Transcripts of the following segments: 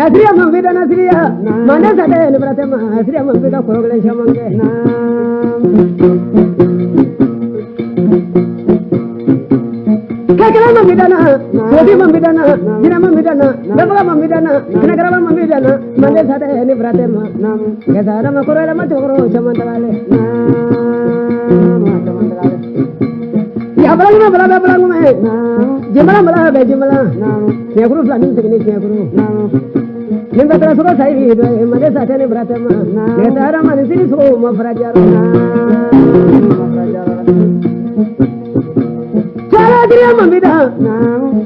Asriya mambida na asriya, mana sada ni pratema asriya mambida korogale shamange. Kakala mambida na, sodi mambida na, jina mambida na, dabla mambida na, kanagara mambida na, mana sada ni pratema. Kesara makoro la matoro shamantale. Ya balang me, jimala be jimala. Nyakuru flamin tegini nyakuru. Ninda terus suka saya itu, mana saja ni beratama. Kesara mana sini suka mafrajar. Cara dia membida.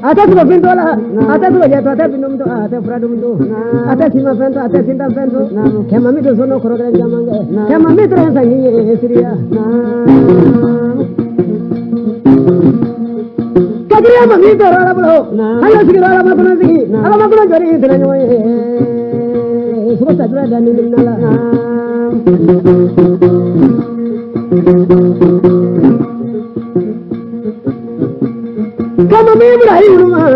Atas suka pintola, atas suka jatuh, atas pintum tu, atas pradum tu, atas sima pintu, atas cinta pintu. Kemami tu sono korogran jamangge. Kemami terus sangi Syria. Kagriya mami tu orang belo, ayo sikit orang makan nasi, alam makan jari terang joy. Suka sajra dan ini nala. Kamu mami berai rumah,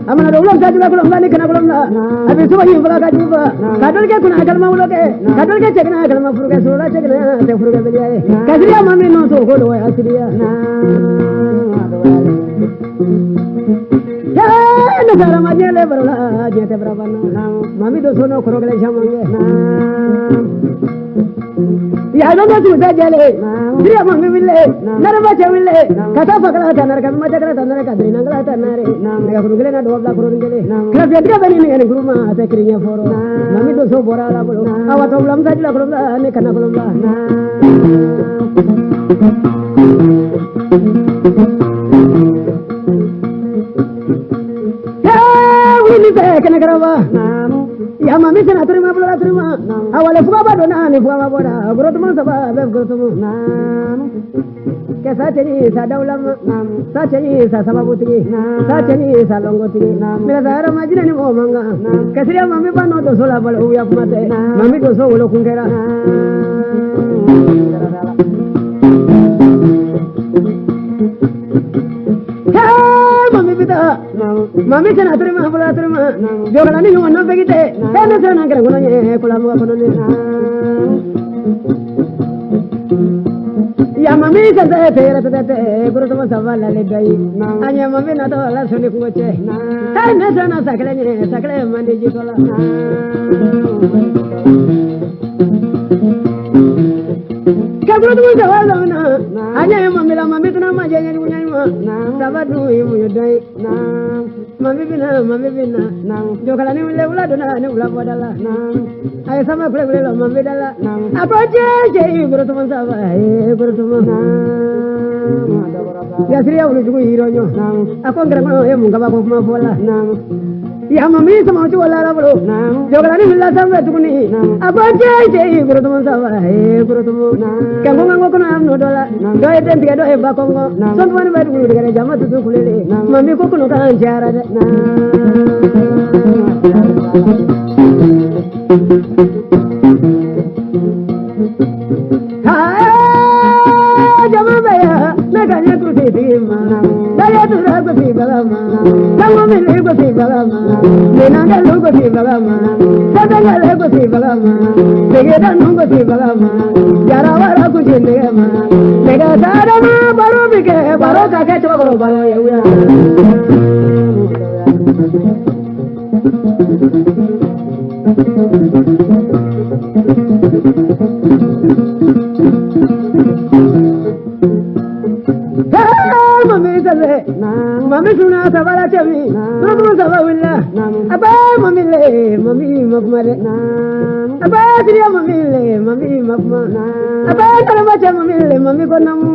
aman ada ulang sajra kulam bani kena kulam la. Habis suka ini pula kaji pula. Kadal ke kuna akal mau loke, kadal ke cekna akal mau furu ke sura cekna, te furu ke beliai. Kagriya mami no so kolo asriya. Negara macam le berola, jete berapa na? Mami tu sono korogale shamange. Ya dong tu saja le. Dia mami bile, nara baca bile. Kata fakala tanara kami macam kata tanara kadri nangala tanare. Nega korogale na 12 korogale. Kerja dia bani ni guru ma ate kirinya foro. Mami tu so bora la bolo. Awat problem saja la korogala ane kana korogala. Ini saya kena kerawa. Ya mami sana terima pula terima. Awalnya buka badona ni buka baboda. Guru teman sabah beb guru teman. Kesa ceri sada ulama. Sa ceri sa sabah putri. Sa ceri sa longo putri. Mera dara majina ni mau mangga. Kesria mami pano doso la bal uya mate. Mami doso ulo kungkera. Mami bida, mami sana terima pula terima. Jogalan ni mana begitu? Sana sana kena gunanya, kulam apa gunanya? Ya mami sana tera tera, guru tu masa wala ledai. Anya mami na tu ala suni kuace. Sana sana sakle mandi jikola. Guru tu masa wala na. Anya mami tu nama jaya ni punya ni. Sabadu ibu yudai. Mami bina. Jokalan ni ule ula dona ni ula bodala. Ayo sama kule lo mami dala. Apa je guru tu masa wala, guru tu masa. Ya Syria ulu juga hero nyo. Aku ngira kono ya munga ba ko kuma bola. Ya mami sama tu wala la bro. Jokalan ni ula sama tu ni. Apa je guru tu masa wala, guru tu masa. Kango ngango kono amno dola. Doy den tiga doy ba kongo. Sontu wani ba guru digare jama tu kulele. Mami ko kono kan jara de. Jama baya naganya kursi tima. Daya tu ragu si balama. Kamu mili kursi balama. Nenanga lu kursi balama. Sadanga lu kursi balama. Segera nunggu kursi balama. Jarawara kursi negama. Nega sadama baru bike baru kakek coba baru ya uya. Mami suna sabala chami, mami sabawilla, abba mami le, mami magmale. abadriya mamile mami mafma abadala macha mamile mami konamu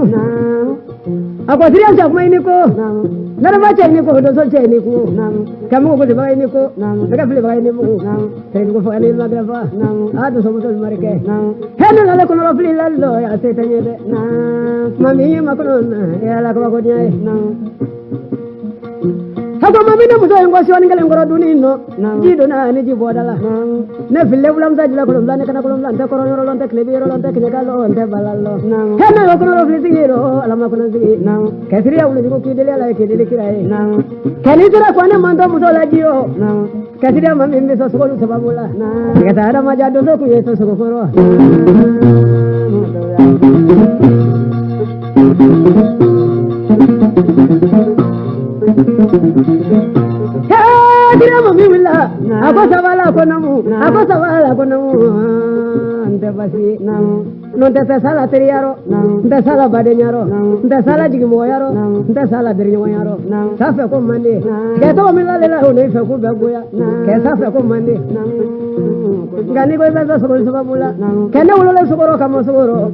akwasiria chakuma iniko nara macha iniko do so che iniko kamu ko ba iniko daga fili ba iniko tere ko fa ni magrafa adu so muto marke henu la ko no fili lallo ya se tanyede mami makono ya la ko nyai Hako mamina muso yengo siwani ngale ngoro dunino jido na ni jibodala ne fille bulam sa jila kolom lane kana kolom lante koro yoro lonte klebi yoro lonte kineka lo onte balalo hene yo kono lo flisi hero alama kono sigi kesiri ya ulu ki dele ala ki dele kirai keni tira kwane mando muso la jiyo kesiri ya mami mbiso sukolu sababula kesa ada maja doso ku yeso sukokoro Dira mami willa ako sawala ko namu ante basi non te sala teriyaro nte sala badenyaro nte sala jigimo yaro nte sala derinyo yaro safe ko mande ke to mi la la ono ife ku begoya ke safe ko mande ngani ko beza sokol sababula kene ulole sokoro kama sokoro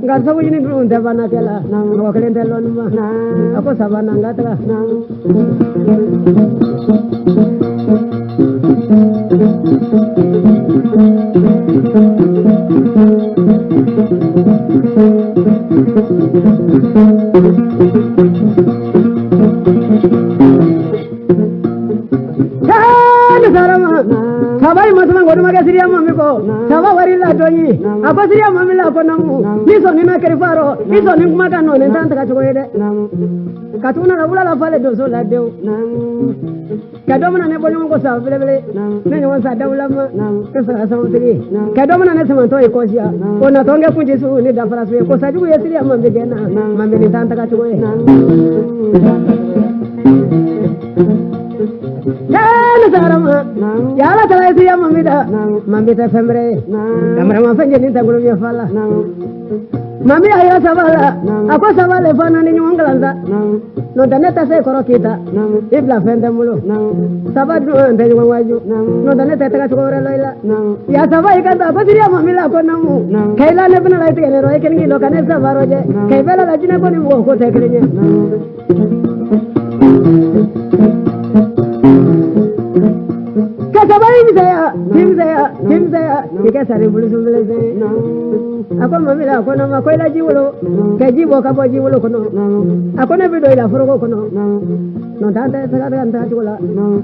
ngar sabu jini dun te bana kala ko kelen te lon ma ako sabana ngata Sabai masang godu maga siria mami ko saba wari la toyi apa siria mami la ko namu niso ni na kerifaro niso ni kumaga no ne tanta ka chokoyede katuna na bula la fale doso la deu kadomna ne bonyo ko sa bele ne nyon sa dawla ma kesa sa mutri kadomna ne sama toyi ko sia ko na tonge kunji su ni da fara su ko sa jugo yesiria mami gena mami ni tanta ka chokoye Yala tala siya mamida mamita fembre kamera mafenje ni tangulu ya fala mami ayo savala ako savala fana ni nyongalanza no daneta se korokita ibla fende mulo sabadu ande nywa waju no daneta taka chukore loila ya sabai kanta ako siya mamila ko namu kaila ne bina laite ne roe kengi lo kane savaroje kaibela la jina ko ni wo ko tekelenye Sabai Himzaya, Nika Sari Bulusum, Ako Mamila, Kono, Makola Jiwolo, Kajibo Kabo Jiwolo Kono, Akona Vidola Frogo Kono, no Tanta Sagatula,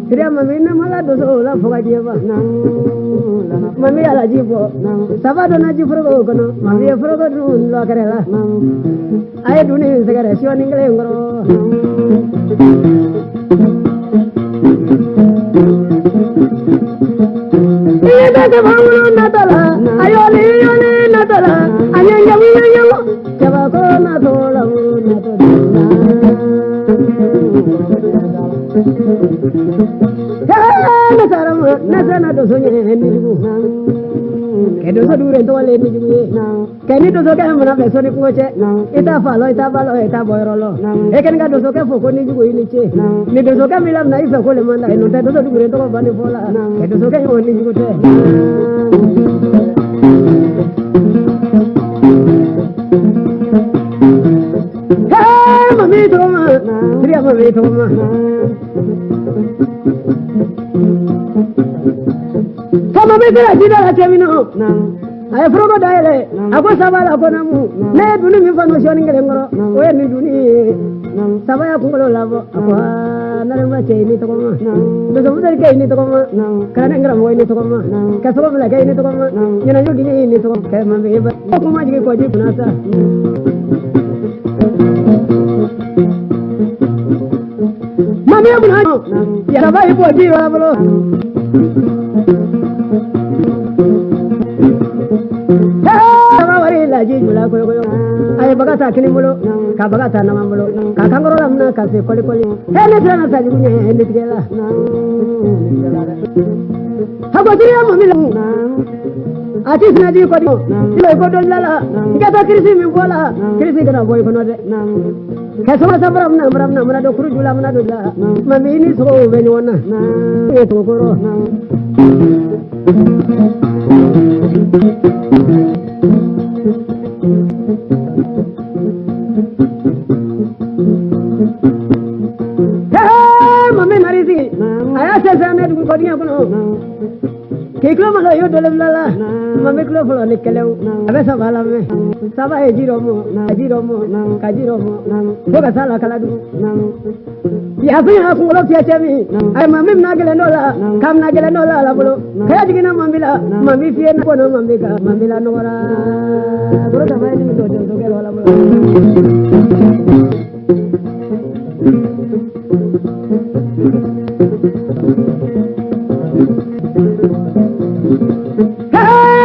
Tria Mamina Maladola Fogadieva, Mamia Jibo, Savadona Jifrogo Kono, Mamia Frogo Locarella. I do need the Sion in Glengo. Natala, Ayoli Natala, Ayanga, Javako Natola, Natana doesn't Kedo so dure to le ni juye keni to so ka mona be so ni kuoche ita balo ita boyrolo e ken ga do so ka foko ni jugo ni che ni do so ka milam na ifa ko le manda no ta do so dure to bani fola kedo so ka yo ni jugo te hey mami to ma triya mami to ma Sama betera jida la temino ay frogo daile ako sabala ko namu ne duni mi fano shoni ngere ngoro o ni duni sabaya ko ngolo labo ako na ma che ni to ko ma do so mudar ke ni to ko ma kana ngara mo ni to ko ma ka so bla ke ni to ko ma ni na yogi ni to ko ke ma be ba ko ma ji ko ji na sa mami abuna ya sabai bo ji wa bro ay bagata kini mulo ka bagata na mamulo ka kangoro lamna ka se koli hele trana sa junya hele tigela hago tiri mamila ati sinaji ko do ilo ko do lala ngata krisi mi bola krisi kana boy ko no de kaso sabram na mana do kuru jula mana do la mami ni so be ni wona e to ko ro mami narisi aya sesa me du ko dia ko no keklo malo yo dole lala mami klo flo ni kelew abe sabala me saba e jiro mo boga sala kala du ya fi ha ko lo tiya chemi ay mami na gele no la kam na gele no la bolo kaya digina mami fi na ko no mami la no ra bolo ta mai ni do gelo la bolo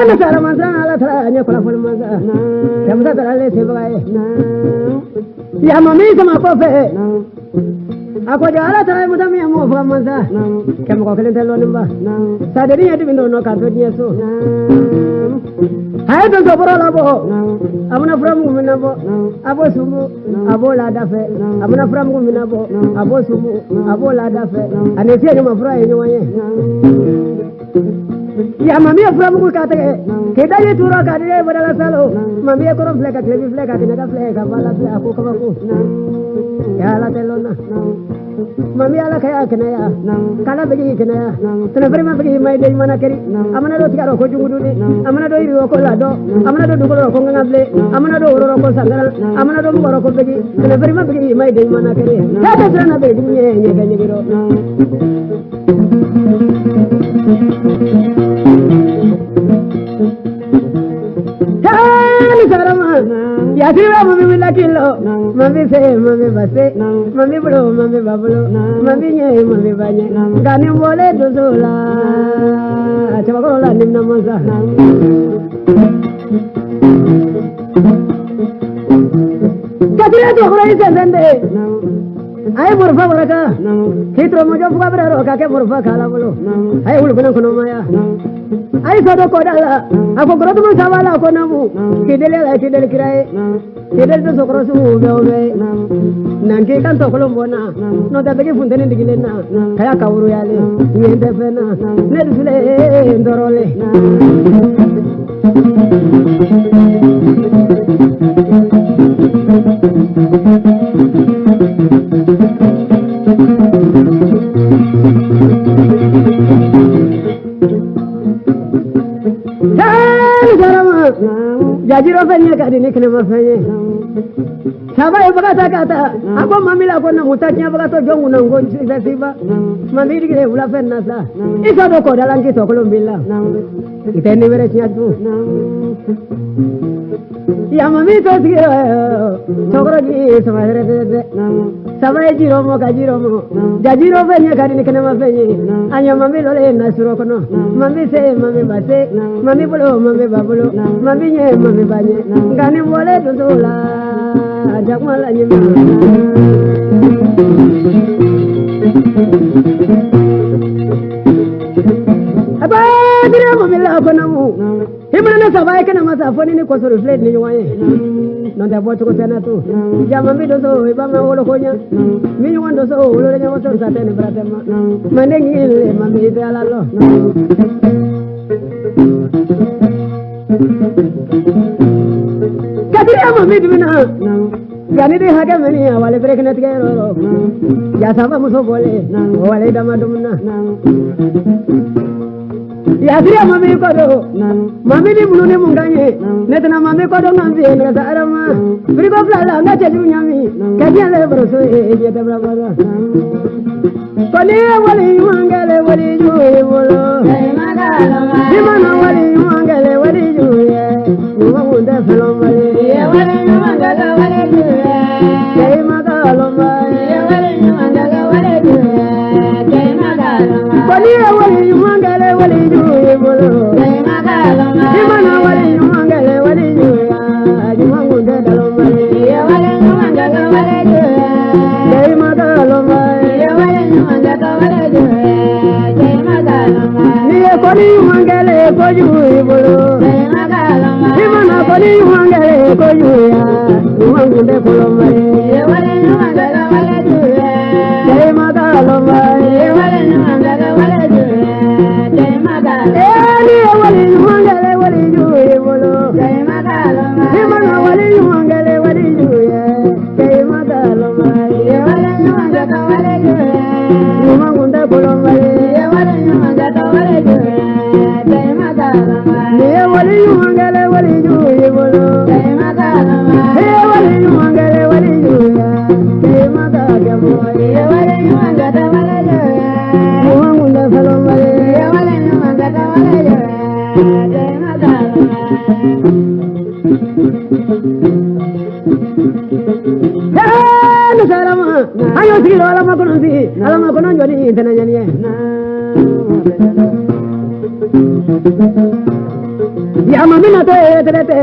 na sara manza ala thara nya kula fol manza kamza tarale se bagaye ya mami sama ko fe ako jala thara mudami mo fa manza kam ko kelen telo nimba sadari yati bindo no ka to yeso hay do boro la bo amuna from gumina bo abo sumu abo la dafe amuna from gumina bo abo sumu abo la dafe ane tie ma fra yenyo wanye ya mami aframu ko kata ke dai tura ka dai badala salo mami ko rom fleka klebi fleka kina fleka bala fleka ko ko ya la telona mami ala kaya kena ya kala begi kena ya tena prima begi mai dai mana keri amana do tigaro ko jungudu ni amana do iri ko lado amana do dugolo ko ngable amana do oro ko sangara amana do ngoro ko begi tena prima begi mai dai mana keri kata tena begi nye ganye giro ya sira mami milakilo mami se mami base mami bro mami bablo mami nye mami banye gani mole dozola chama ko la nimna moza kadira to ko ise sende ay murfa baraka kitro mojo fuga brero ka ke murfa kala bolo ay ul kono kono maya ay sodo ko dala ako goro mo sawala ko namu kidele kirai kidele to sokro su be nanke kan to kolombo na no da bege funtene digile na kaya kawuru yale nyende fena ne dusule ndorole jajiro fanya ka dini kene mafanye saba e bagata kata ako mamila ko na mutanya bagato jongu na ngonji siba mamiri kile ula fenna sa isa do ko dalangi to kolombilla iteni mere nyatu ya mami to sigiro chokro gi samare de saba e jiro mo jajiro fanya ka dini kene mafanye anya mami lo le na suro kono mami se mami base mami bolo mami babulo mami nye mami banye ngani mole dozola jakmala nyima aba dire mami la konamu himana sabai kana masa foni ni ko suru flet ni waye non da boto ko senatu jama mi dozo ba ma wolo konya mi ni wando so wolo nya wato sa tene bratema mande ngile mami be ala lo kadira mami dibina yani de haga mani wale breknet gero ya saba muso bole wale dama dumna ya sira mami ko do mami ni munune munganye netna mami ko do ngambi ngra sarama frigo flala na cheju nyami kadiya le broso e je tabra baba kone wali mangale wali juwe bolo dimana wali mangale wali juwe nuwa munda felo mali wali mangale wali juwe kay magalo mali wali mangale wali juwe kay magalo mali kone wali mangale wali juwe bolo dimana wali mangale wali juwe nuwa munda dalo mali wali mangale wali juwe kay magalo mali wali mangale wali juwe kay magalo mali ni ko ni mangale ko juwe wali mangale ko juya mangunde kolomare wali mangala wala juya jai magalo mai wali mangala wala juya jai magalo ni wali mangale wali juya bolo jai magalo mai mana wali mangale wali juya jai magalo mai wali mangala wala juya mangunde kolomare wali mangala wala juya jai magalo mai wali mangale wali juya bolo jai magalo mai wali mangale wali juya jai magalo mai wali mangala wala juya mangunde kolomare wali mangala wala juya jai magalo mai sarama ayo silo alama kono jodi tenanyani ya mamina to terete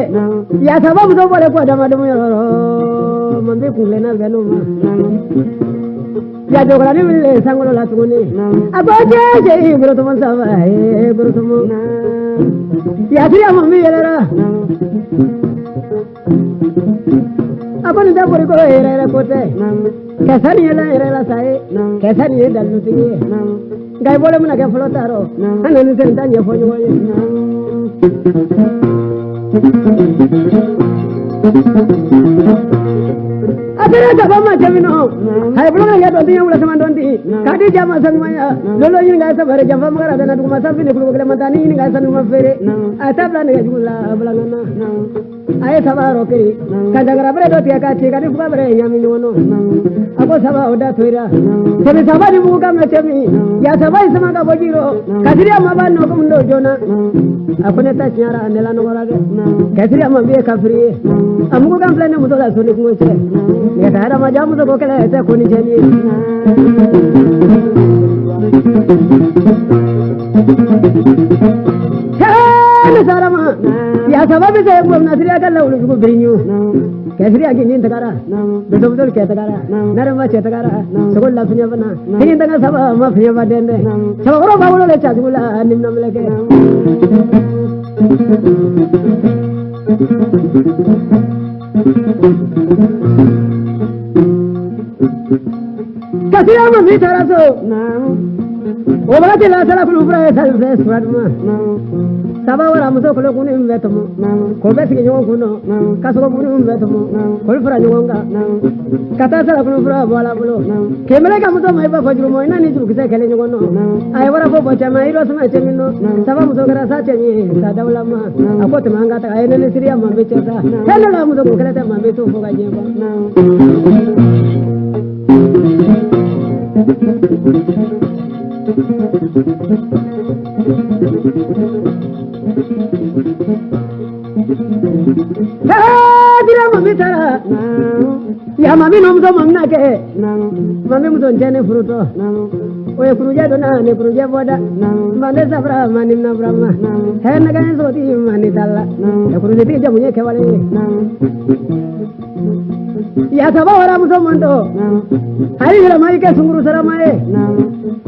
ya sababu to bole kwa dama dum yoro mambe kulena ganuma ya jogala ni mille sangolo la tuguni abaje je ibro to mansa ibro to ya tiri mambe yara अपन जब को हेरे कोटे कैसा नहीं है हेरे ला साए कैसा नहीं है दल्लू तिगे गाय बोले मना के फलो तारो अनन से इंता ये फोन वो अबे जब हम जमीनो है बोलो ये तो दिया बोला समान दोंती काटी जामा संगमाया लोलो इन गाय सब भरे जब हम करा देना तुम सब भी निकलो के मतानी इन गाय सब नुमा फेरे आता प्लान है जुला बोला ना आए सभा रोकरी कंजगरा बरे दोतिया का ठीक है फुका बरे यामी नोनो अको सभा ओडा थोइरा सभी सभा नि मुका में चमी या सभा इसमा का बजीरो कजरिया मबा नो कुंडो जोना अपने ता न्यारा नेला नो गरागे कजरिया मबे कफरी अमुको काम प्लान मुतो ला सोनी कुंचे ये तारा मजा मुतो कोकले ऐसे कोनी चली sarama ya sababu saya belum nasriya kan lalu juga berinyu kesriya gini tegara betul betul kayak tegara naram baca tegara sekolah punya mana ini tengah sabah maaf punya badan deh coba orang bawa lo lecah sekolah nimna meleke kasih apa bicara so oh berarti lah salah pun upra salah sesuatu mah sabah orang musuh kalau kuni membetemu kau besi kenyong kuno kasih kau kuni membetemu kau upra nyong ka kata salah pun upra bola bulu kemana kamu tuh mai bawa fajru mau ini juga kita kalian nyong no ayah orang bawa baca mai iro sama cemino sabah musuh kerasa cemi sada ulama aku teman kata ayah nene Syria membicara kalau lah musuh kerasa membicara bukan jempa Tidak mami cara, ya mami nomso mamna ke, mami muson jane fruto, oye fruja dona ne fruja boda, mande sabra mani na brahma, hai nagane soti mani dalla, ya fruja ti jamunya kewale, ya sabah orang muso mando, hari ramai ke sunguru saramai,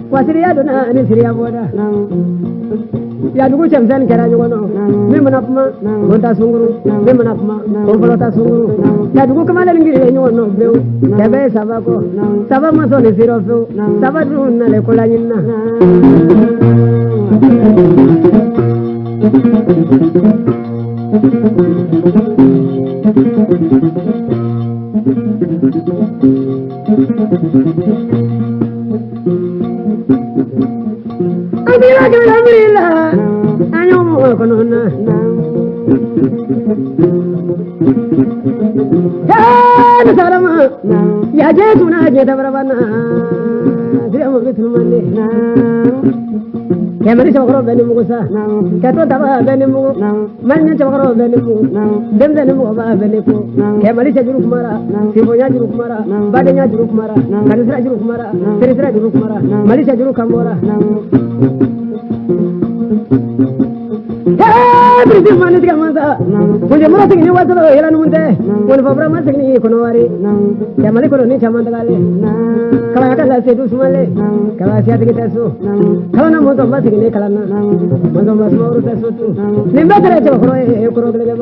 wasiriya dona ne Syria boda. Ya dugu cemsan kera juga no, memang apa gonta sunguru, memang apa kompolota sunguru. Ya dugu kemana lagi dia nyuwun no beu, kebe sabah ko, sabah masuk ni siro beu, sabah tu na le kolanya na. Adila kena berilah, anyo mau konon. Ya salam, ya jesu na jeta berabana, dia mau betul mandi. Ya mari cakro beni mugusa, kato taba beni mugu, malnya cakro beni mugu, dem beni mugu ba beni mugu. Ya mari cakro kumara, sibonya cakro kumara, badenya cakro kumara, karisra cakro kumara, terisra cakro kumara, mari cakro kamora. Berisi manis kamasa, punya murah segini waktu lo hilang munte, pun fabra mas segini konowari, ya mali kono ni caman tegale, kalau akan lah sedu semale, kalau siat kita su, kalau nak montok mas segini kalau nak, montok mas mau urus sesuatu, nimba terus coba koro koro kere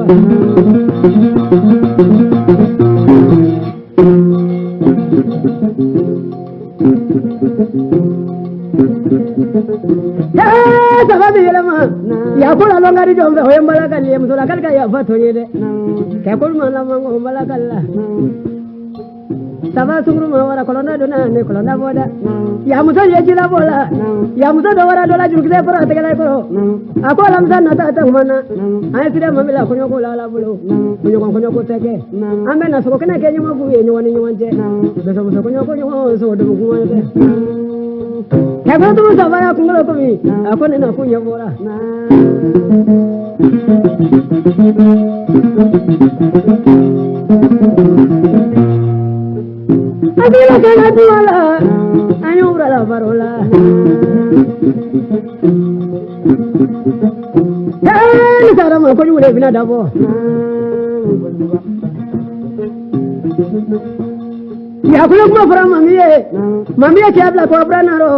sababi yelema ya kula longari jombe hoyembala kalli msula kalka ya fato yede ke kulma la mango mbala kala saba sungru ma wara kolonda dona ne kolonda boda ya muso yeji la bola ya muso do wara dola jurukide para tegala ko akola msana tata mana ay sire mamila kunyo ko la bulo kunyo ko teke ambe na soko kena ke nyuma fu ye nyoni nyonje beso muso kunyo ko nyo so do ku ngone ke ko tu saba ya kungolo ko mi akone na kunyo bora adila kana tuala anyura la parola ni sarama ko yule bina dabo ya kulo kuma fara mamiye ke abla ko brana ro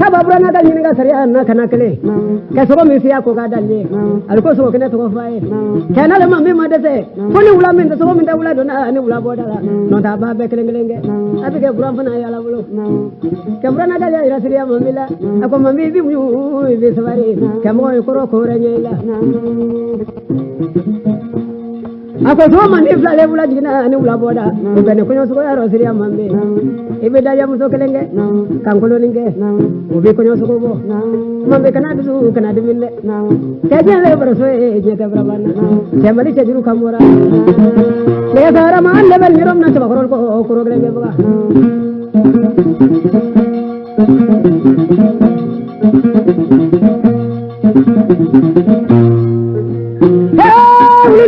ka ba brana da ni ga sariya na kana kale ka so mi siya ko ga dalle alko so kene to ko fae kana le mami ma dese ko ni wula min so min da wula do na ni wula boda la no ta ba be kele ngelenge abi ke buram fana ya la bulo ke brana da ya sariya mami la ako mami bi mu bi sawari ke mo ko ro ko re nyela ako so mani flale wula jina ni wula boda o bene ko nyoso ko ya ro siriya mambe ibe daja muso kelenge kankolo ninge o be ko nyoso ko bo mambe kana du kana de mille ke jele bro so e je te brabana jamali che juru kamora le sara man level nirom na chaba ko ko gelenge ba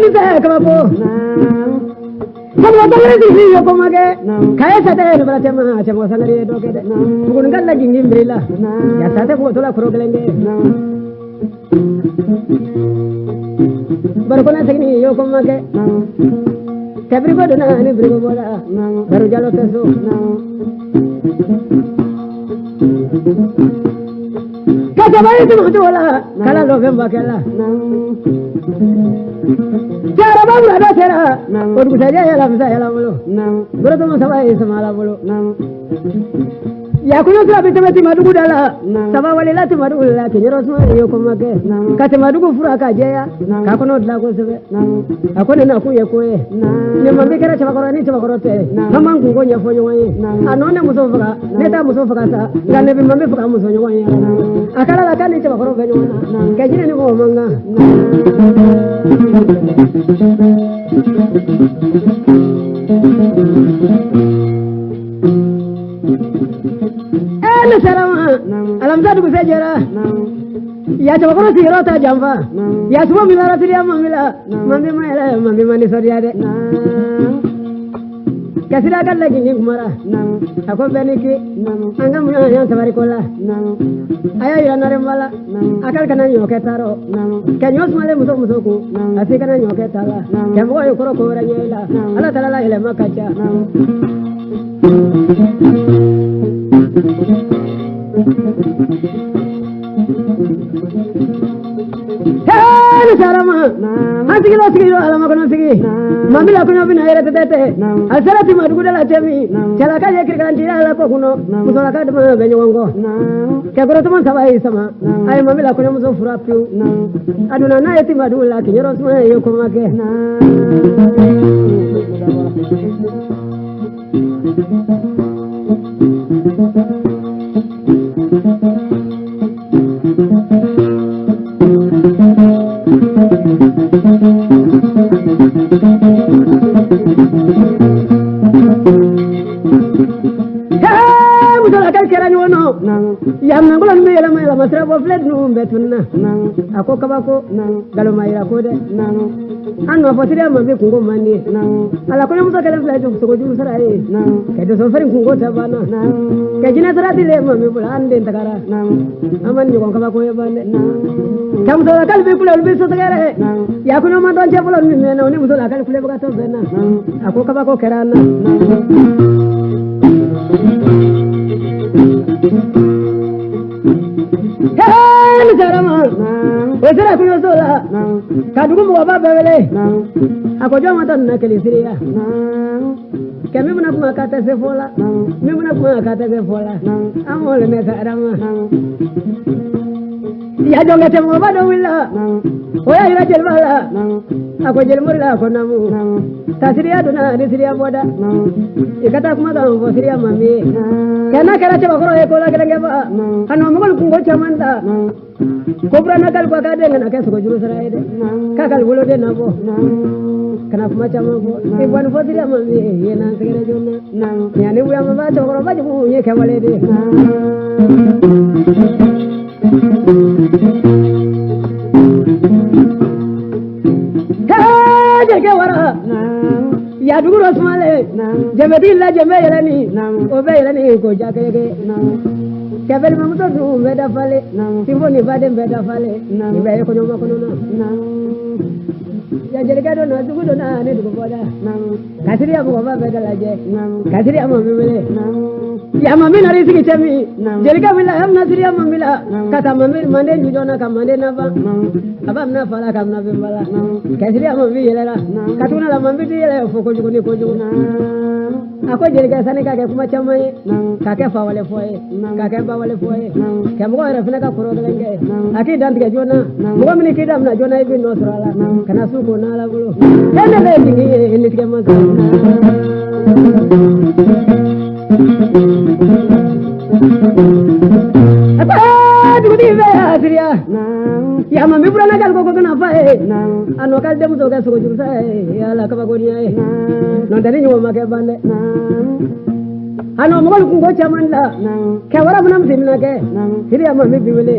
ni te kabo como tangre di yo como que kaya sate no para tema chamo sangre do ke de bugun galla gingi mbrila ya sate ko tola kro gelenge bar ko na tegni yo como que kabri ko dona ni brigo bola baru jalo teso kata bayi tu dola kala lo bemba kala cara babu ada cara urus saja ya la bolo berarti mau sabai sama la bolo ya kuno sura bete mati madugu dala sama wali lati madugu la kenyero sma yo komake kate madugu fura ka jeya ka kono dla ko sebe akone na ku ye ko ye ne mambe kera chaba korani chaba korote mama ngungo nya fonyo waye anone muso fuka neta muso fuka sa ngane bi mambe fuka muso nyo waye akala la kali chaba koro venyo na kajine ni ko manga ele salama alam sadu sejara ya coba koro siro ta jamba ya semua milara siria mamila mami mani soria de kasira kan lagi ni kumara aku beniki anga munya yang sabari kola aya ira nare mala akal kana nyoke taro kanyos male muso asi kana nyoke tala jambo yo koro ko ra nyela ala tala la ile makacha Hey, sarama. Asigi alama kono sigi. Mamila kono bina yere tete. Asarati madugu dala temi. Chala ka yekir kan tira la ko kuno. Musola ka dama benyo wongo. Ke goro tuma sabai sama. Ay mamila kono muso furapiu. Aduna na yeti madugu la kinyoro sma yo ko make. Yam nangulan me yala mayla masra bo flet no betuna ako kabako galo mayra ko de anno fotira ma be kungo mandi ala ko muso kala flet so ko jum sara e ke do so ferin kungo tabana ke jina sara dile ma me bula ande takara aman ni ko kabako e bande kam do kal be kula be so tagare ya ko no ma don je bula mi me no ni muso la kal kule ba to bena ako kabako kerana Hey, sarama. sera ku yosola ka dugu mo ba bele ako joma tan na kele siriya kemi muna kuma ka ta se fola mi muna kuma ka ta se fola amole me ka rama ya jonga te mo ba do willa o ya ira jel bala ako jel murla ko namu ta siriya duna ni siriya boda ikata kuma ga mo siriya mami kana kara che bakoro e ko la kere ba ano mo ko ngo chamanda Kobra nakal kwa kade ngana keso ko juru sara ide kakal bulo de nabo kana kuma chama ko e wan fodiri amami ye na segere jonna yani buya ma ba to ko ba ju ye kewale de kaje ke wara ya dugu rosmale jemedi la jeme yelani o be yelani ko jakege Kabel mamuto du beda fale timbo ni bade beda fale ni be ko nyoma ko na ya jere ga do na dugu do na ne dugu boda kasiri abu baba beda laje kasiri amu mele ya mami na risiki chemi jere ga mila am na siri amu mila kata mami mande ni do na kamande na ba abam na fala kam na be mala kasiri amu bi yela katuna la mami di yela fo ko jugo ni ko jugo ako jere ga sane ka ke kuma chamai ka ke fa wale foye ka ke ba wale foye ke mo re fina ka koro de nge aki dan ke jona mo mi ki dam na jona ibi no srala kana su ko na la bulo ene le dingi ni ke ma apa dudi be asriya ya mami burana kal ko kana fa ano kal dem so ga so juru sa ya la ka ba goni ay non dani nyoma ke bande ano mo ko ngo chamanda ke wara bunam simna ke siriya mami biwele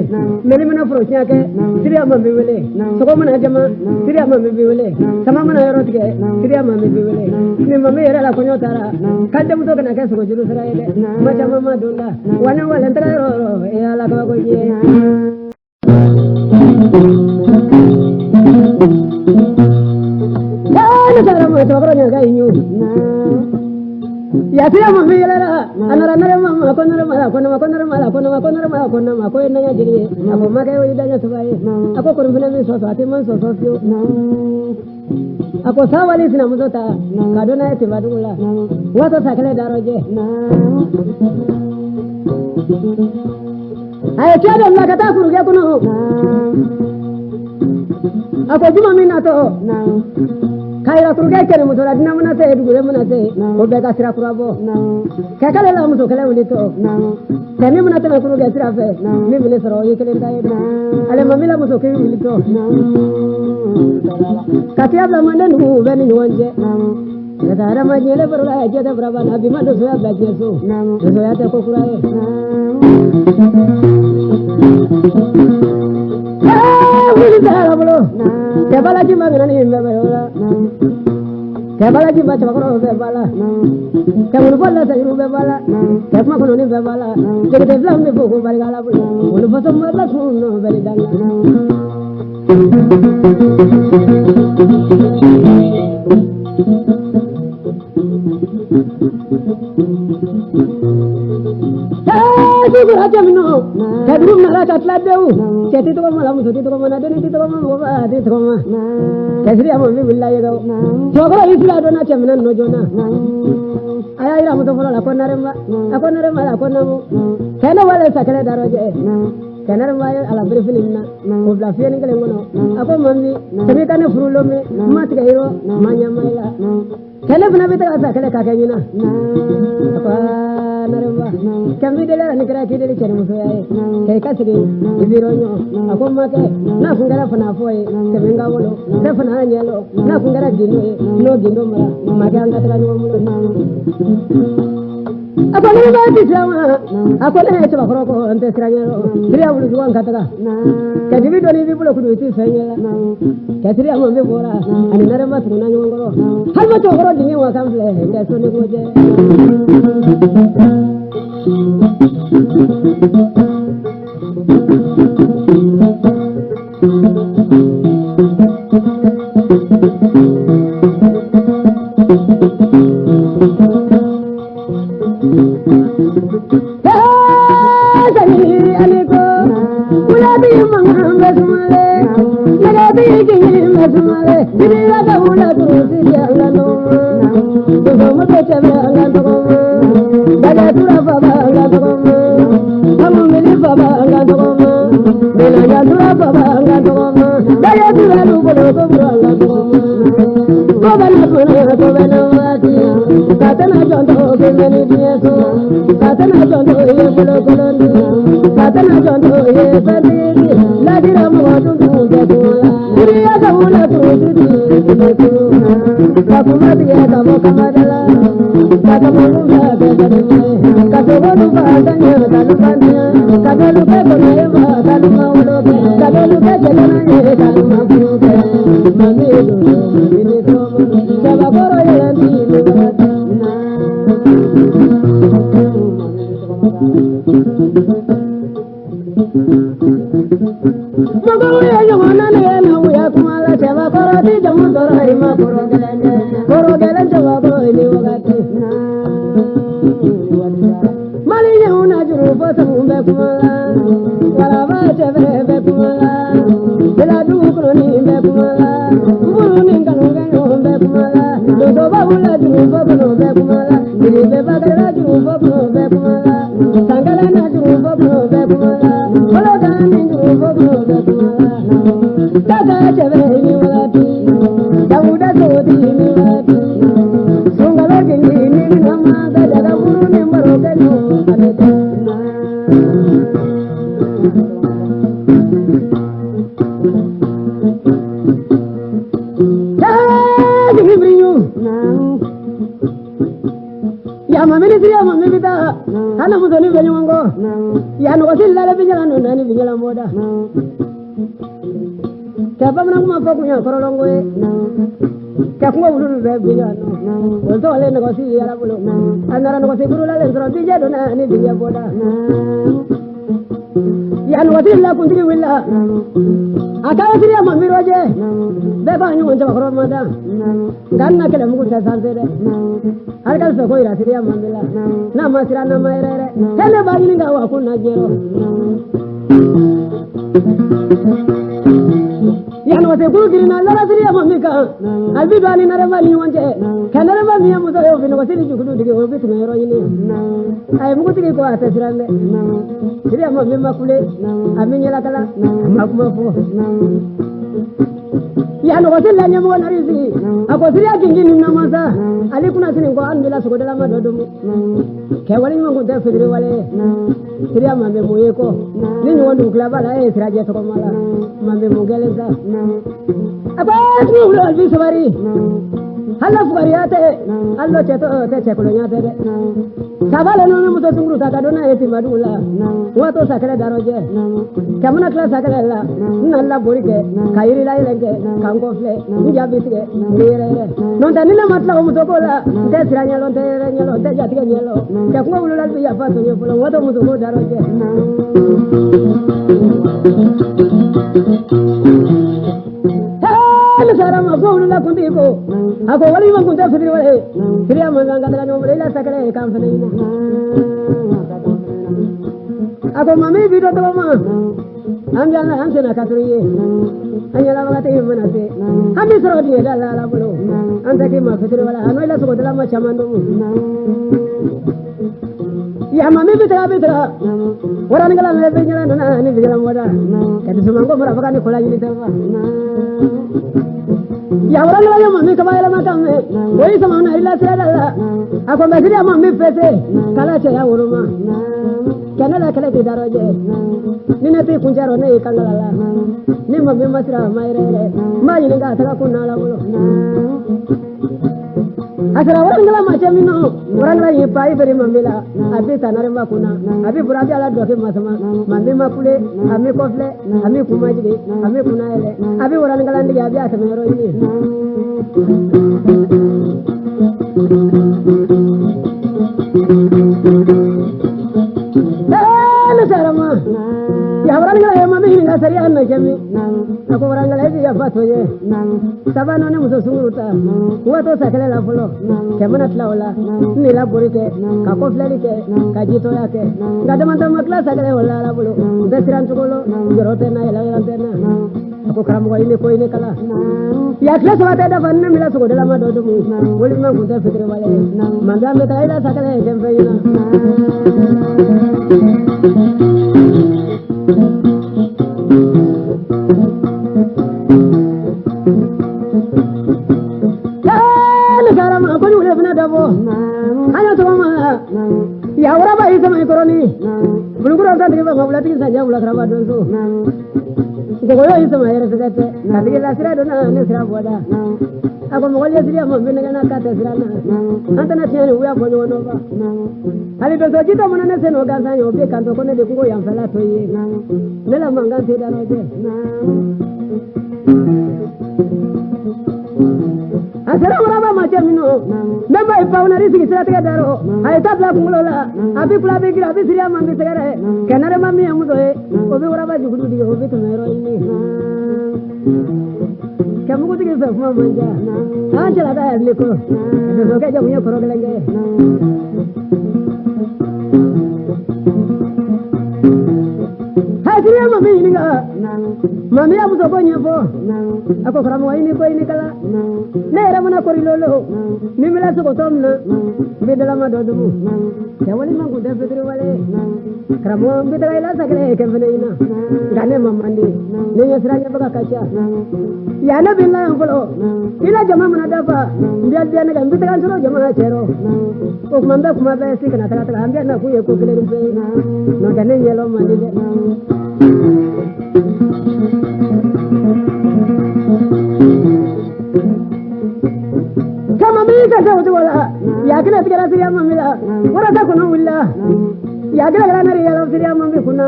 meli mana fro nya ke siriya mami biwele so ko mana jama siriya mami biwele sama mana yoro ke siriya mami biwele ni mami era la konyo tara kal dem to kana ke so juru sara ide ma chama ma donda wana wala ndara ro ya la ka ko ye ya na mo to bro nya ga inyu ya sira mami yela anara nare mama ko nare mala ko nama ko nare mala ko nama ko nare mala ko nama ko nanya jiri ako maga yo idanya sabai ako ko rubina mi so ati man so sio ako sawali sina muzota kadona ete badula wato sakale daroje ay chado la kata kuruge kuno ako juma minato kaira kuruge kene mutola dina munate edugure munate obe ka sira kurabo kakale la muto kale wulito kene munate na kuruge sira fe mi mile soro yekele ndaye ale mamila muto ke wulito katia bla mandanu beni wonje Kadara majele berula aja dah berapa nabi madu suya belajar tu, suya tak kukurai. Wili dah bolo, kebala jima gana ni bela, kebala jima cuma kono bela, kebulu bala sayuru bela, kebma kono ni bela, jadi terus ni buku balik ala bolo, bulu pasal malas pun beli dana. Sugu aja mino, kadru nara catla deu, ceti tu malam suti tu mana deni tu mana boba di tu mana, kesri amu mi billahi kau, jogro isla dona cemina no jona, ayah ira mutu fola lakon narema lakon namu, kena wale sakale daroje, kena rema ala berfilmna, obla fieni kale ngono, aku mami, tapi kane frulo me, mati kairo, manya maila. Kele bina bita asa kele kakenya apa naremba kambi dele ani kira kideli chere musoyae kay kasigi ibironyo ako make na kungara fana foye kemenga wolo te fana nyelo na kungara dinu no gindo mara make anga tala mulo apa ni ba disama ako ne chaba koroko ante siranyelo kriya bulu juwan kataka kadibi doni bi bulo kudu ti sanyela kadri amu be bora ani naremba tuna nyongoro halma to goro dingi wa kamble nda soni goje Sani aliko ulabi mangamba sumale diriya da wula kurusi yanga no domo to chebe anga to daga tura baba anga to amu mili baba anga to mena ya tura baba anga to daga tura lu bolo to anga to ko bana wati satana jondo ke meni dieso satana jondo ye bolo bolo satana jondo ye bandi la dira mo to je ko diriya da wula kurusi Kakumati ya kamo kamadala, kakamu ya kekademe, kakogonu baadanya kalupanya, kagalu kekona ema kaluma uloke, kagalu kekona ye kaluma kuke, mami lulo mami somo, sabakoro yelanti luwata na. Mogo ya yomana ne na uya kumala sabakoro di jamu toro ima koro gelende. Mali una juru fosa mumbe kumala, wala ba chebe be kumala, bila du kroni be kumala, mulu ningalu be kumala, dodo ba ula juru fosa be kumala, bili be bagala juru fosa be kumala, sangala na juru fosa be kumala, wala gani juru fosa be kumala, daga chebe ni wala ti, dauda sodi ni wala ti. Hana mudoni benyongo ya no wasilla la binyala no nani binyala moda kaba mna kuma fa kunya korolongo e ka kuma bulu be binyala no to le no wasi ya la bulu anara no wasi bulu la le ro binya do nani binya boda ya no wasilla kuntiri willa aka wasiri ma miroje be ba nyu wonja korol moda ganna kele mugu ta sanse de hargal so ko ira siriya mamila na masira na mairere hele ba ni ga wa kunna jero yan wate guru girina lara siriya mamika albi dani na rema ni wonje kanare ba miya muso yo bino wasiri jukudu dige o bitu ngero yini ay mugu tige ko ata sirande siriya mamima kule aminyela kala makuma fo ya no wasilla nyamo na rizi ako siriya kingini na masa ali kuna sini ko an bila sugodala ma dodomu ke wali ngo de fedri wale siriya mambe moye ko ni ni wondu klaba la e siraje to ko mala mambe mo geleza aba ni ulo albi sawari hala fugariate allo cheto te chekolo nyate de sabale no mo to sunguru ta kadona eti madula wato sakale daroje kamuna kla sakale la nalla borike kairi lai lenge kango fle njabi tige ngere non tani na matla mo to kola te siranya lon te nyalo te jati nyalo te ko ulo la biya fa to nyolo wato mo to ko daroje Sarama ko la kundi ko ako wali man kunta fitri wale kriya manganga daga no lela sakale kam fene ako mami bido to ma am jana am sena katuriye anyala magate manase ami soro die dala la bulo anta ki ma fitri wala ano ila so dala ma chamando ya mami bitra orang ngala le binyala na ni bijala moda kadi sumango mara fakani kola ni tawa ya orang ngala mami kabaya ma kamme koi samana illa sirala ako masiri mami pese kala che ya uruma kanala kala ti daroje ni neti kunjaro ne kangala ni mami masira mairere ma ni nga taka kunala mulo asara orang ngala macamino orang ngala yipai beri mambila abi tanare makuna abi burabi ala doke masama mambi makule ami kofle ami kumajide ami kunaele abi orang ngala ndi abi asemero ini sarama ya orang ngala mami nga sari anna kemi ako orang ngala ya fatoye sabano ne muso sunguruta wato sakale la fulo kemana tlaola ni la borike ka ko flerike ka jito yake ngada manta makla sakale wala la bulo besiran tukolo jorote na ela ela tena ako karamɔgɔ ini ko ini kala ya tile saba tɛ dafa ne mila sogo dala ma dɔ dugu wali ma kun tɛ fitiri wale mande an bɛ taa ila sakala ye jɛn fɛn yina ni karama ko ni wule fana dabo anya to ma ya wara ba isa mai koroni buluguro ta diriba ma bulati sanja bula karaba don so ko yo isa mai yere sekete na dige la sira do na ne sira boda ako mo wali sira mo bin na ka ta sira na anta na tiani uya ko no ba hali do so jito mo na se no ga sanyo be kan to ko ne de ko yam fala to yi ne la mangan te da no je asara wara ba ma jamino memba e pauna risi sira te daro ay tabla kungola abi kula be gira abi sira ma be segare kenare ma mi amudo e o be wara ba jugudu dige o be to mero ini kamu ko dige fa fuma manja an jala da le ko do ke jamu ko rogelenge siriya mami ininga mami abu so bonye fo ako karamu wa ini ko ini kala ne era mana kori lolo ni mila so ko tomna be dala ma dodu ya wali mangu de fedri wale karamu be dala ila sakale ke venina gane mamandi ne yesra nya baga kacha ya na binna folo ila jama mana dafa mbiya biya ne gambi tagan soro jama chero ko mambe kuma be sikana tala tala ambiya na ku ye ko kele rumpe no gane yelo mandi de kama mimi kasa wala ya kila tikara siriya mamila wala ta kono willa ya kila kala nari ya siriya mambi kuna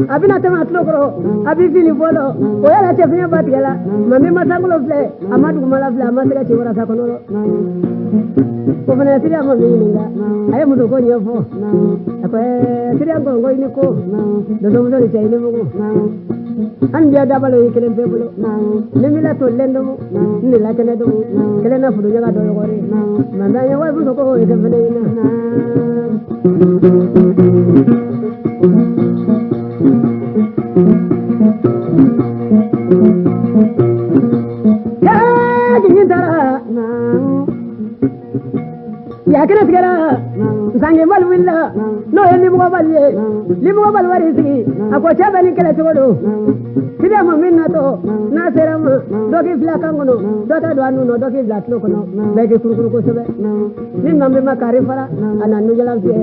abina tema atlo koro abi fini bolo o yala chefnya batigala mami masangulo fle amadu kumala fle amasega chiwara sa kono ko bana siriya mambi ninga aye mudo ko nyefo ako siriya ngo ini ko do do mudo ni chaile mugo an biya dabalo yikelen pebulo ne mila to lendo ni la kene do kelen na fudu nyaga do yore manda ya wa fudu ko e kene ina ya gintara ya kene sigara sange mal willa no ni mo balye li mo bal wari sigi ako chaba ni kala chodo sida ma minna to na serama dogi fla kangono dota do anu no dogi fla tlo kono bege kuru ko sebe ni mambe makari fara ana nu jala fie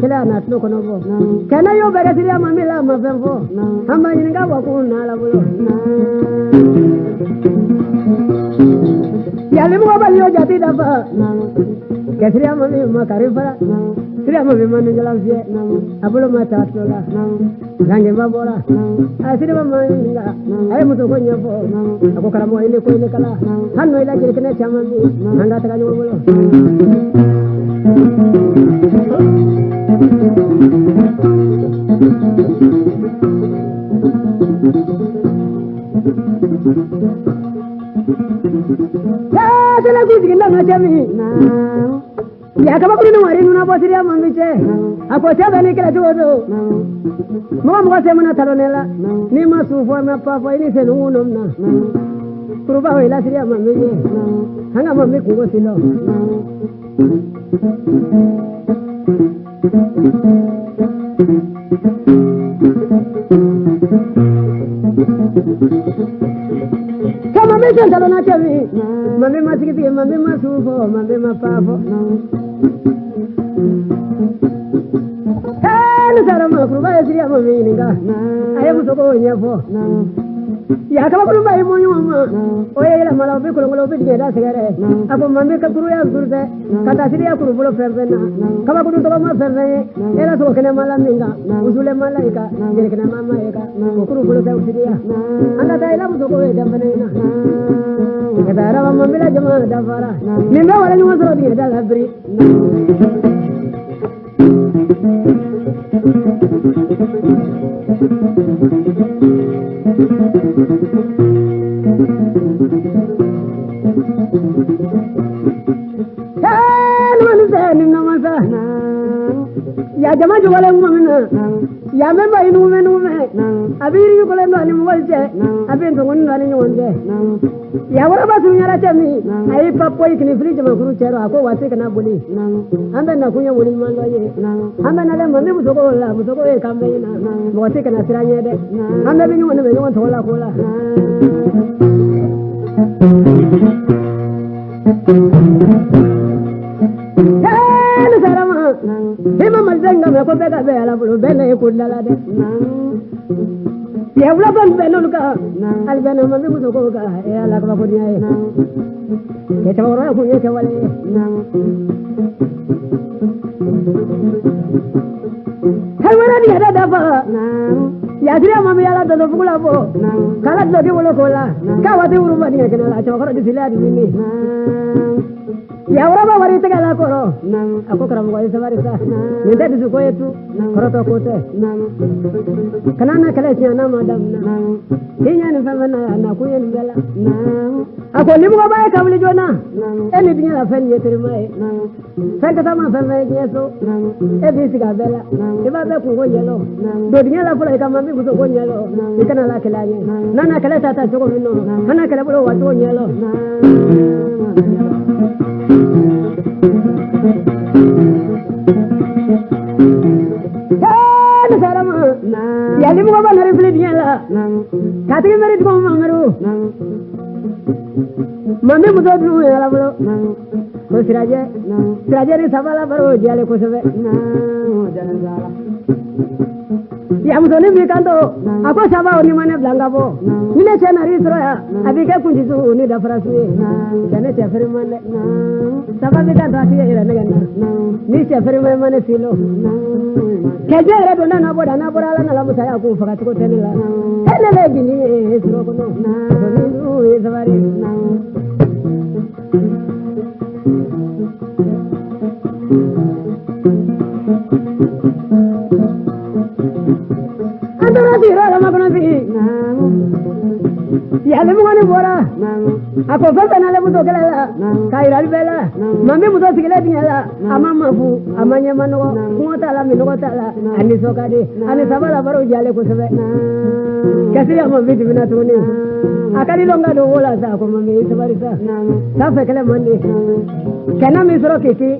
kala na tlo kono bo kana yo bege sida ma mila ma femfo hamba ni nga wa ko na la bulo ya li mo bal yo jati dafa kesriya mami makari fara siriya mami manu jala fie abulo ma tatlola range mabora asiri mama inga ay muto ko nyafo ako karamo ile ko ile kala hanno ila jere kene chamami anga taga nyobolo ya tela gudi na chami ya kama kuni no wari nuna bosiriya mambiche ako chaba ni kala jodo mo sema talonela ni masufu na papa ini senuno na kuruba ho ila siriya mambiche hanga mambi kungo silo kama mimi talona chami mami masikiti mami masufu mami mapafo sarama kuruba siriya mami ninga aye musoko nyafo ya kama kuruba imo nyuma oye ila mala obi kulongolo obi ngeda segere ako mami ka kuru ya kurte kata siriya kuru bulo fervena kama kuru to ma ferve ela so kene mala ninga usule malaika jere kene mama eka kuru bulo sa siriya anda ta ila musoko e dambana ina kadara mami la jama da fara nimbe wala nyuma soro di da labri ya jama jogale ngumina ya me ba inu me abiri ko le ndani mo walje abin to ngon ndani nyonje ya wara ba su nyara temi ai papo ikini fridge ma kuru chero ako wase kana boli ambe na kunya boli mando ye ambe na le mami musoko la musoko e kambe ina mo wase kana siranye de ambe bi nyone be nyone tola kola ya salama bima malzenga me ko bega be ala bulu bene ko dala de ya wala ban be no ka al bene mami musoko ka e ala ka ko diaye ke tawara ko ye ke wale halwara ni ada dafa ya sira mami ala do bugula bo kala do ke wala ko la ka wate uruma ni ke la tawara di sila di ni ya wara ba wari tegala koro ako karam ko sabari sa ni da du ko yetu koro to ko te kanana kala ci na madam na kinya ni fa na ku yen bela ako limu ko ba ka wuli jona eni dinya la fen yetri mai fen ka sama fen mai yeso e bi siga bela e ba be ku ko yelo do dinya la fula ka mami ku ko yelo ni kana la kala nye nana kala tata jogo minno nana kala bulo wa to yelo ya limu ko ba na refle dinya la katigi meri ko mamaru mami muso du ya la bulo ko siraje ni sabala baro jale ko sebe ya muso ni bikanto ako saba oni mane blanga bo ni le chena risro ya abike kunjizu ni da frasu jane te fere mane saba bikanto ati ira ne ganna ni te fere mane filo kejere do na boda na bora la na la musa ya ku fakati ko tenila tenele gini siro ko no ni sabari Tiro la magona fi ya le mugani bora ako fa na le muto kala kaira bela mami muto sigele dinyala amama fu amanya mano ngota la mino ngota la ani sokade ani sabala baro jale ko sebe kasi ya mami dibina tuni akali longa do wala sa ko mami sabari sa fa kala mandi kana mi soro kiki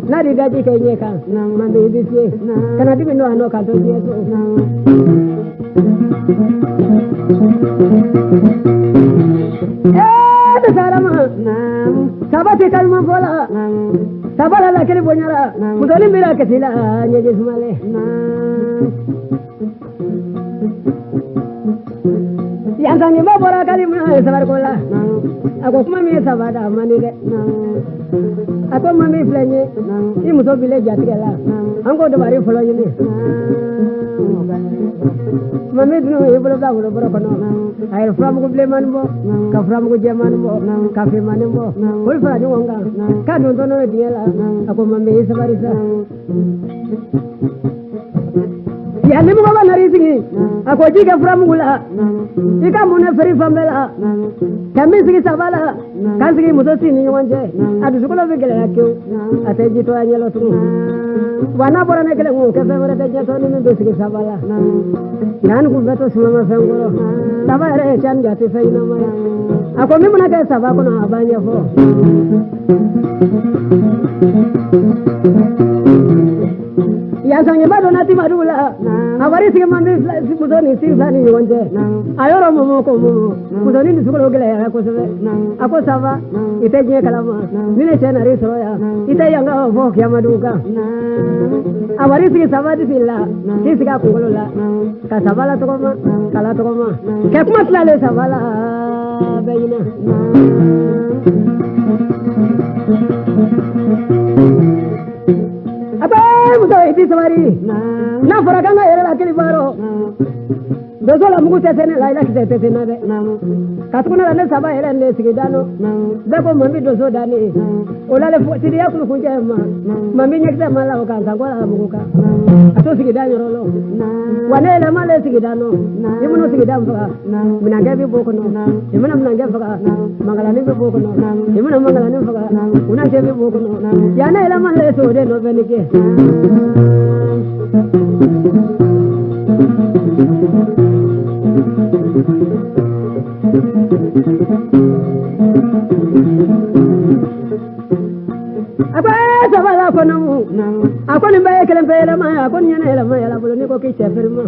na di gaji kenye ka mami disi kana dibino ano ka to yeso salama sabati kalma bola sabala la kele bonyara mudoli mira kesila nyeje sumale yang sangi ma bora kali ma sabar kola ako kuma mi sabada mani de ako mami flenye i muso bile jatigala ango do bari folo yini mami dinu e bolo da bolo kono ay from ko ble man bo ka from ko jeman bo ka fe man bo hol fra ju wonga ka don don no diela ako mami sabari sa ya limu ko na risigi ako jiga from gula ika mona feri fambela kami sigi sabala kan sigi muso sini wanje adu sukola vegele yakyo ateji to anyelo tu wana bora ne kele ngo ke favore de jato ni be sigi sabala nan ku beto suma fengoro sabare chan jati feina ma ako mi mona ke sabako na abanya fo ya sange bado nati madula awari sigi mandi mudoni sigi wanje ayoro momo ko momo mudoni ni sugolo gele ya ko sebe ako sava iteje kalama nile chena risro ya ite yanga vo kya maduka awari sigi sava di sila kisiga kungolola ka savala to koma kala to koma ke kuma le savala bayina apa muto iti sawari na farakanga era la kili baro dozo la mugu tetene la ila tetene be katukuna la saba era ne sigidano beko mami dozo dani olale fotiri ya kulu kunja ma mami nyekta mala okanta ngola muguka ato sigidano rolo wane la mala sigidano yimuno sigidam fa minange bi bokono yimuna minange fa mangala ni bi bokono yimuna mangala ni fa una je bi bokono yana la mala so de no benike Sabala kono akoni mbaye kelen pele ma akoni nyane la ma la bolo ni ko ki cheferma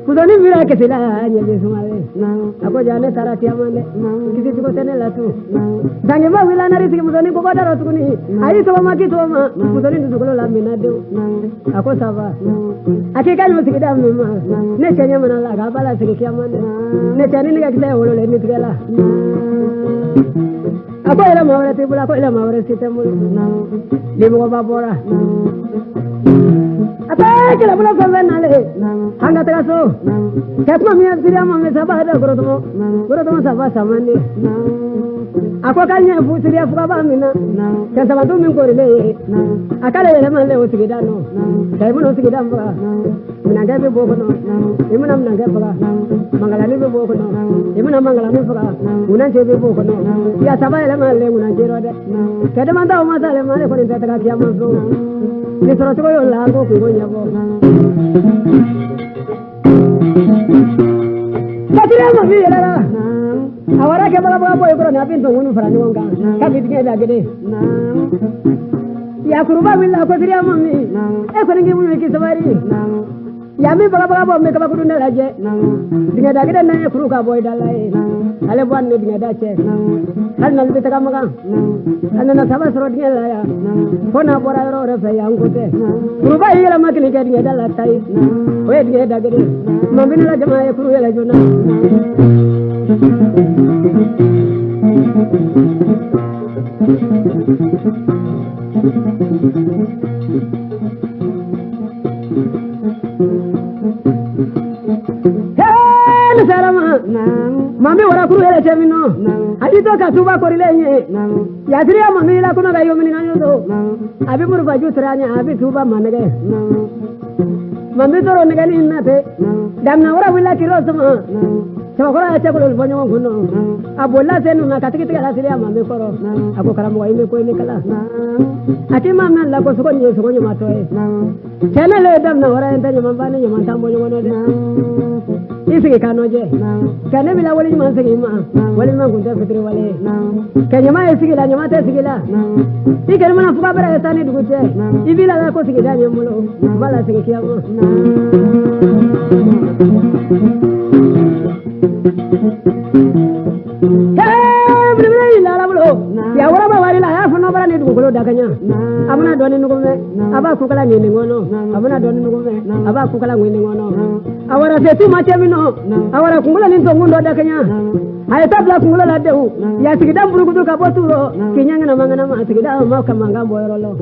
kudoni vira ke sila nyebe sumale ako jane tarati amane kisi ko tene la tu dange ma wila na risi mudoni ko badaro tukuni ayi to ma ki to ma mudoni ndu ko la mina de ako sava ake kan mo sigida ma ne chenya mana la ga bala sigi kiamane ne chani ni ga kile wolo le ni tigala ako ila mawara tibula ako ila mawara sitemul limu ko babora ata kila bula ko venale hanga teraso katma mi asira ma me sabada gorotomo sabba samani ako kanya fu siria fu ba mina ka sabatu min ko rile akala ele man le osigida no kay mo osigida mba mina ga be boko no imuna mina ga baga mangala ni be boko no imuna mangala ni baga unan je be boko no ya sabaya le man le unan je rode kada man da o ma sale man le ko ni ta ka kiya man so ni soro to yo la ko ko nyabo katira ma bi la awara ke baga boy ko na bin to ngunu farani wonga ka bi dige da gede ya kuruba willa ko tiriya mammi e ko ngi mun ki sabari ya mi baga bo me ka ko dunna laje dige da gede na e kuru ka boy dalai ale bon ne dige da che hal na bi ta ka maga anna saba soro dige la ya ko na bora ro re fe ya ngote kuruba yela makni ke dige da la tai o e dige da gede mammi na la jama e kuru yela jona mami wara kuru hele chemino adito katuba korilenye yadriya mami la kuna ga yomini nanyodo abi muru baju tranya abi tuba manage mami toro negani innate damna wara willa kiro sama Chakora cha kulo bonyo ngono abola senu na katiki tika asilia mame koro ako karamu wa ime ko ine kala ati mama la ko sokonyo matoe chele le dam na ora enta nyama bani nyama tambo ngono de isi kanoje kane bila wali man segi ma wali man kunta fitri wale kanyama isi la nyama te sigila ikere mana fuka bara tani dugute ibila la ko sigida nyemulo bala segi kiyamo ya wara ba wari la ya fono bara ni dugo dakanya amana doni nugo me aba ku kala ni ngono amana doni nugo me aba ku kala ni ngono awara se tu ma chemino awara kungula ni tongundo dakanya ay tabla kungula la dehu ya sigida burugudu ka boturo kinyanga na mangana ma sigida ma ka manga boyoro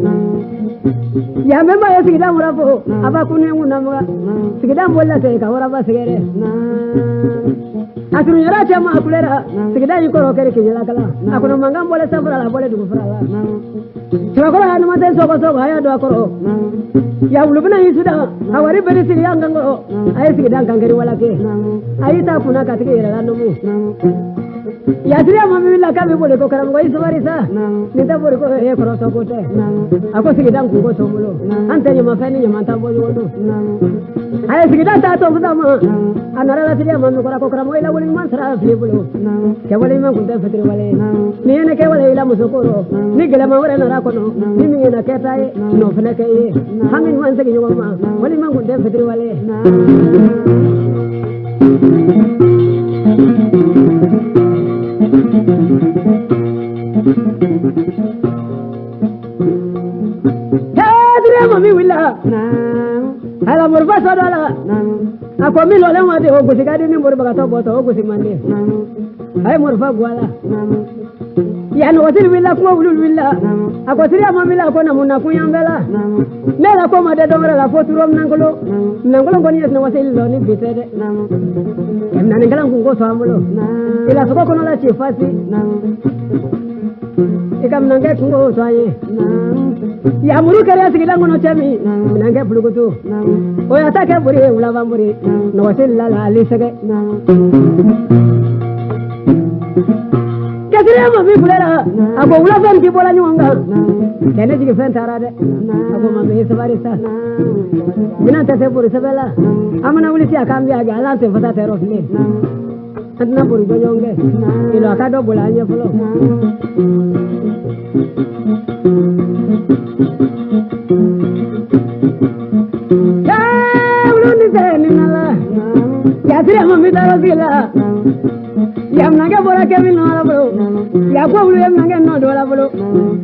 ya memba ya sigida murafo aba ku ni nguna ma sigida bolla te ka wara ba sigere asuru yara chama akulera sigida ni koro kere kinyala kala akuno manga bolle sabra la bolle dugu fara la chakora ya namate soko haya do akoro ya ulubna yisuda awari beri sigi yangango ay sigida ngangeri wala ke ay ta kuna katike yara no mu ya tiriya mami la ka be bolle ko karam goyi sawari sa ni ta bor ko e koro soko te ako sigida ngugo tomulo ante nyama fani nyama tambo yodo ay sigida ta to fudama anara la tiriya mami ko karam goyi la wali man sara fi bolo ke wali man kunta fitri wale ni ene ke wale ila musokoro ni gele ma wore na rakono ni mi na ketaye no fene ke ye hamin man segi nyoma wali man kunta fitri wale mami willa ala murfa sodala ako mi lo le wade o gusi gadi ni murba ka to boto o gusi mande ay murfa gwala ya no wasiri willa ko wulul willa ako tiri mami la ko na munna ku yambela me la ko ma de do la fotu rom nangolo ngoni yes no wasili lo ni bitede emna ngala ngo so amulo ila so ko no la chifasi ikam nange kungo so aye ya muru kare sigida ngono chemi nange bulugutu o ya ta ke buri ulava muri no wasilla la alisage kasire mami kulera ako wula fen ki bola nyonga kene jigi fen tarade ako mami sabari sa bina ta se buri sabela amana wuli ti akambi aga ala te fata te rofle adna buri jonyonge ilo akado bola anya fulo ya uluni se ninala ya tire mami daro sila yam nage bora ke min ala bro ya ko wulu yam nage no dola bro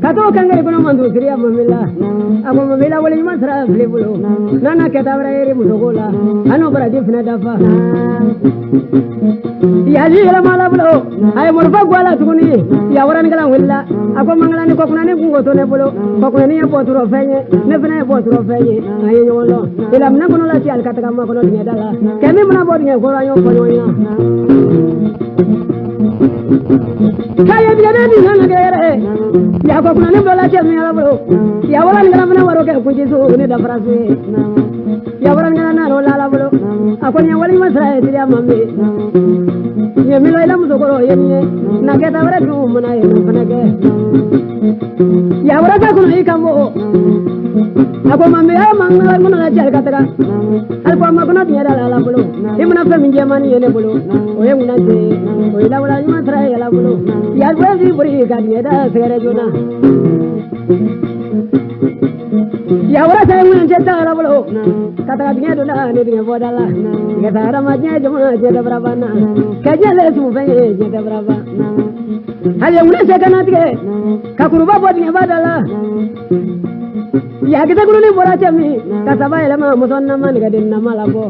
kato kangere kono mandu siriya mamilla amo mamilla wali masra fle bro nana ke tabra eri mudogola ano bara difna dafa ya ji la mala bro ay murfa gwala tuguni ya waran gala willa ako mangala ni ko kunani kungo to ne bro ko kunani ya poturo fenye ne fena ya poturo fenye ay nyolo ila mna kono la ci al kataka ma kono dinya dala kemi mna bod nge ko rayo ko yoya kaya biada di sana kere ya ko kuna ne bola che mi ala bro ya wala ngala mana waro ke ku jisu ne da frase ya wala ngala na ro la bro ako ni wali masra e dia mambe ye mi lo ila mu sokoro ye ni na ke ta wara du mona ye na kana ke ya wala ka kuna ikambo ako mambe ya mangala ngona na jal kataka alko ma kuna dia la bro imna fe mi jamani ye ne bro o ye nguna je o ila wala ni masra ya la bro ya wezi buri ga dia da sere jona ya wala sai mun je ta la bro kata dia do na ne dia bodala ga tara ma je jama je da braba na ka je le su fe je da braba hale mun se kana tige ka kuruba bodnya badala ya kita gulu ni bora chami ka sabai lama musonna man ga din na mala bo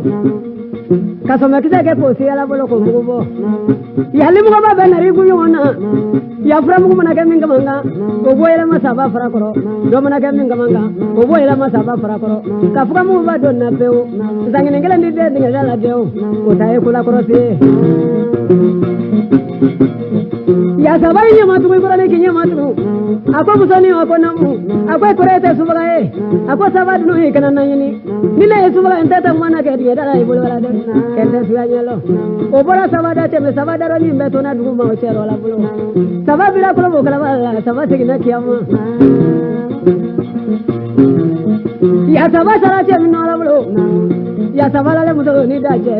kasoma kita ke posi ala bolo ko mugo ya limu ko ba benari ku yona ya fra mugo mana ke minga manga ko boyela masaba fra koro do mana ke minga manga ko boyela masaba fra koro ka fuka mu ba don na peu zangene ngela ndi de ngela la deo ko taye kula koro se ya sabai ni matu ko rane kinya matu ako musoni ako namu ako korete subaga ako sabad no he kana nayini nile subaga entata mana ke dia dala ibolo wala de kende suanyalo o bora sabada te me sabada ro ni mbeto na dugu ma o chero la bulo sababira ko lo kala wala sabase kina kiyama ya sabasara te mi no la bulo ya sabala le mudo ni daje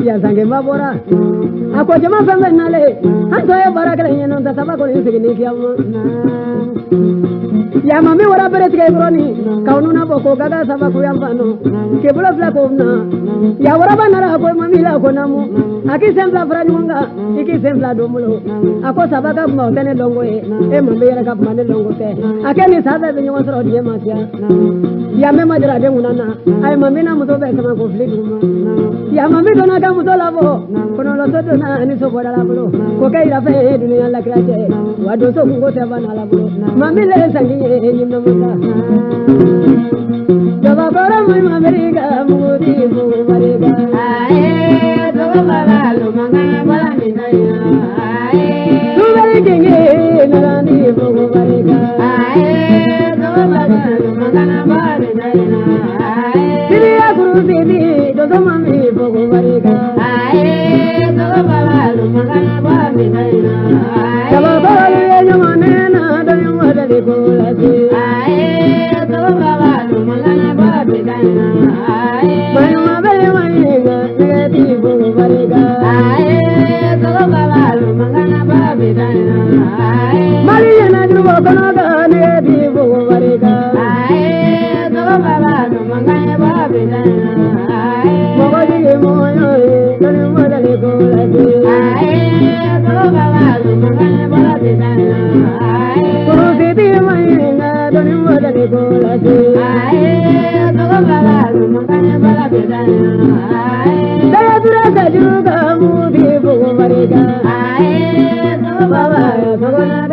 ya sange mabora ako jama fambe nale hanto ya baraka le no sabako ni sigini kiyama ya mami wara bere tige broni kaunu na boko gaga sabako yambano ke bula bla ko na ya wara banara ko mami la ko namu aki sembla frani munga iki sembla domulo ako sabaka mo tene longo e mami yara kap mane longo te akeni sabe be nyon soro die masia ya me madra de munana ay mami na muto be sama ko fli duma ya mami dona ka muto labo kono lo so dona ni so boda labo ko kai ra fe dunia la kraje wado so ko te bana labo mami le sangi e nyimna muta jaba bara mai mameriga mudi bu mariga ae do bala lu manga bala ni naya ae tu bari kinge narani bu mariga ae do bala lu manga bala ni naya ae siriya guru sidi do mami bu mariga ae do bala lu manga bala ni naya ae jaba bara ye nyamane na do yumada de ko lati ae do bala lu manga bala ni naya ae mai ma bele mai ga ti bu mariga ae do bala lu manga bala ni naya ae mariya na du ko na ga ne ti bu mariga ae do bala lu manga bala ni naya ae mo ba di mo yo e ni mo da le ko lati ae do bala lu manga bala ni naya ae ko se ti mai na do ni mo da le ko lati ae do bala lu manga bala ni naya ae daya dura sa ju ga mu di bu mariga ae do bala lu manga